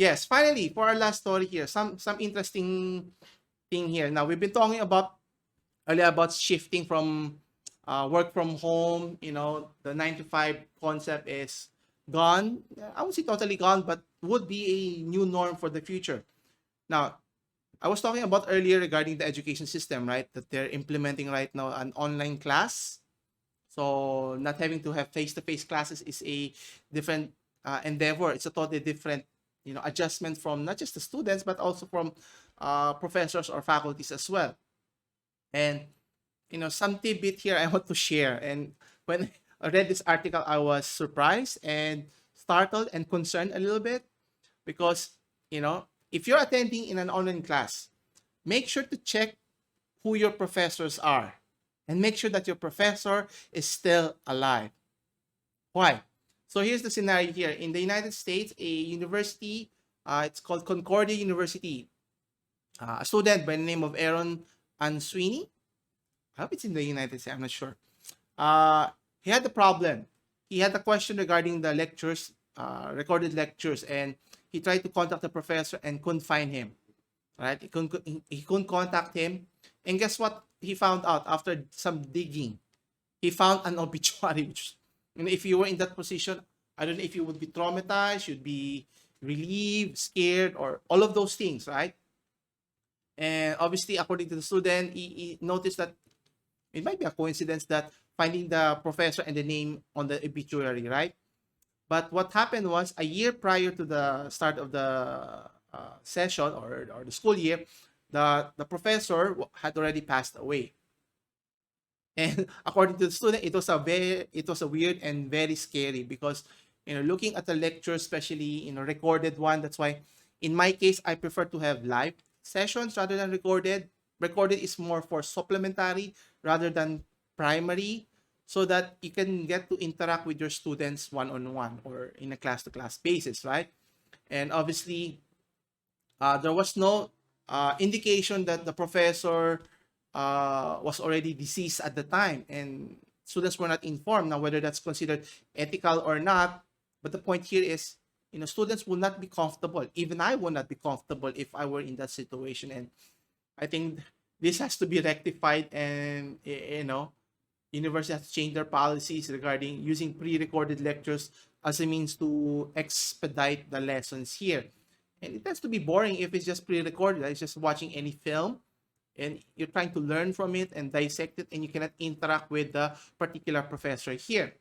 Yes, finally, for our last story here, some interesting thing here. Now we've been talking about earlier about shifting from work from home. The 9 to 5 concept is gone. I won't say totally gone, but would be a new norm for the future. Now, I was talking about earlier regarding the education system, right? That they're implementing right now an online class. So not having to have face-to-face classes is a different endeavor. It's a totally different, adjustment from not just the students but also from professors or faculties as well. And some tidbit here I want to share. And when I read this article, I was surprised and startled and concerned a little bit because if you're attending in an online class, make sure to check who your professors are and make sure that your professor is still alive. Why? So here's the scenario here. In the United States, a university, it's called Concordia University, a student by the name of Aaron Answini. I hope it's in the United States, I'm not sure. He had the problem. He had a question regarding the lectures, recorded lectures, and he tried to contact the professor and couldn't find him. Right? He couldn't contact him. And guess what he found out after some digging? He found an obituary. And if you were in that position, I don't know if you would be traumatized, you'd be relieved, scared, or all of those things, right? And obviously, according to the student, he noticed that it might be a coincidence that finding the professor and the name on the obituary, right? But what happened was a year prior to the start of the session or the school year, the professor had already passed away. And according to the student, it was a weird and very scary because looking at the lecture, especially recorded one. That's why, in my case, I prefer to have live sessions rather than recorded. Recorded is more for supplementary rather than primary, so that you can get to interact with your students one on one or in a class to class basis, right? And obviously, there was no indication that the professor was already deceased at the time, and students were not informed. Now, whether that's considered ethical or not, but the point here is, students will not be comfortable. Even I will not be comfortable if I were in that situation, and I think this has to be rectified, and universities have to change their policies regarding using pre-recorded lectures as a means to expedite the lessons here. And it has to be boring if it's just pre-recorded. It's just watching any film and you're trying to learn from it and dissect it, and you cannot interact with the particular professor here.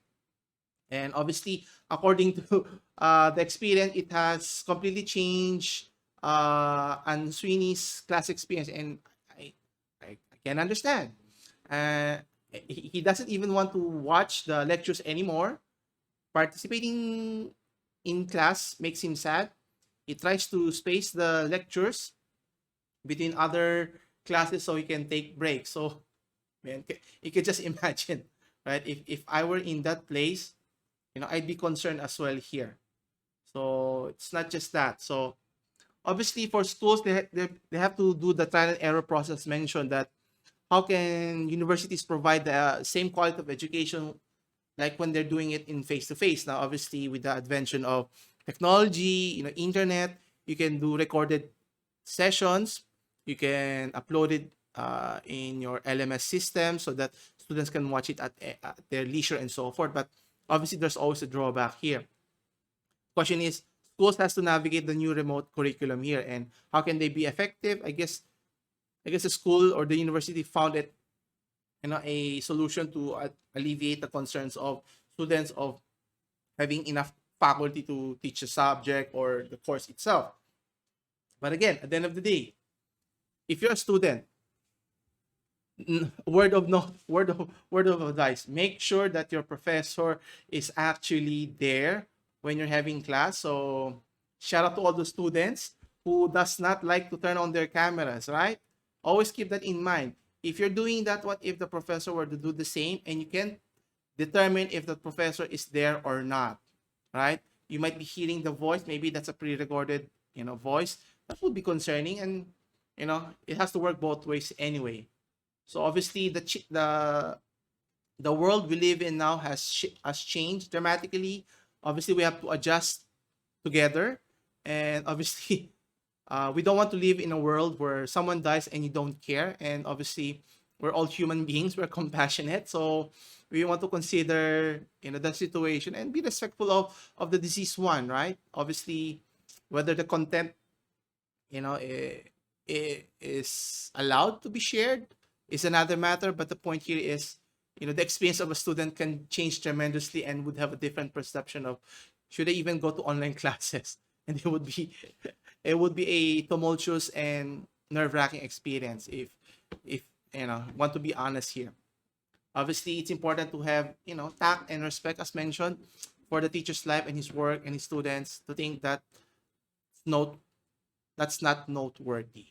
And obviously, according to the experience, it has completely changed and Sweeney's class experience. And I, I can understand. Uh, he doesn't even want to watch the lectures anymore. Participating in class makes him sad. He tries to space the lectures between other classes so he can take breaks. So, man, you can just imagine, right? If I were in that place, I'd be concerned as well here. So it's not just that. So obviously for schools, they have to do the trial and error process mentioned, that how can universities provide the same quality of education like when they're doing it in face to face. Now, obviously, with the advention of technology, internet, you can do recorded sessions. You can upload it in your LMS system so that students can watch it at their leisure and so forth. But obviously, there's always a drawback here. Question is, schools has to navigate the new remote curriculum here, and how can they be effective? I guess the school or the university found it, a solution to alleviate the concerns of students of having enough faculty to teach the subject or the course itself. But again, at the end of the day, if you're a student, word of advice: make sure that your professor is actually there when you're having class. So shout out to all the students who does not like to turn on their cameras, right? Always keep that in mind. If you're doing that, what if the professor were to do the same and you can determine if the professor is there or not, right? You might be hearing the voice. Maybe that's a pre-recorded, voice. That would be concerning, and it has to work both ways anyway. So obviously, the world we live in now has changed dramatically. Obviously, we have to adjust together. And obviously, we don't want to live in a world where someone dies and you don't care. And obviously, we're all human beings. We're compassionate, so we want to consider, the situation and be respectful of the deceased one, right? Obviously, whether the content, is allowed to be shared is another matter. But the point here is, the experience of a student can change tremendously and would have a different perception of should they even go to online classes, and it would be a tumultuous and nerve-wracking experience if want to be honest here. Obviously, it's important to have, tact and respect, as mentioned, for the teacher's life and his work and his students, to think that note that's not noteworthy.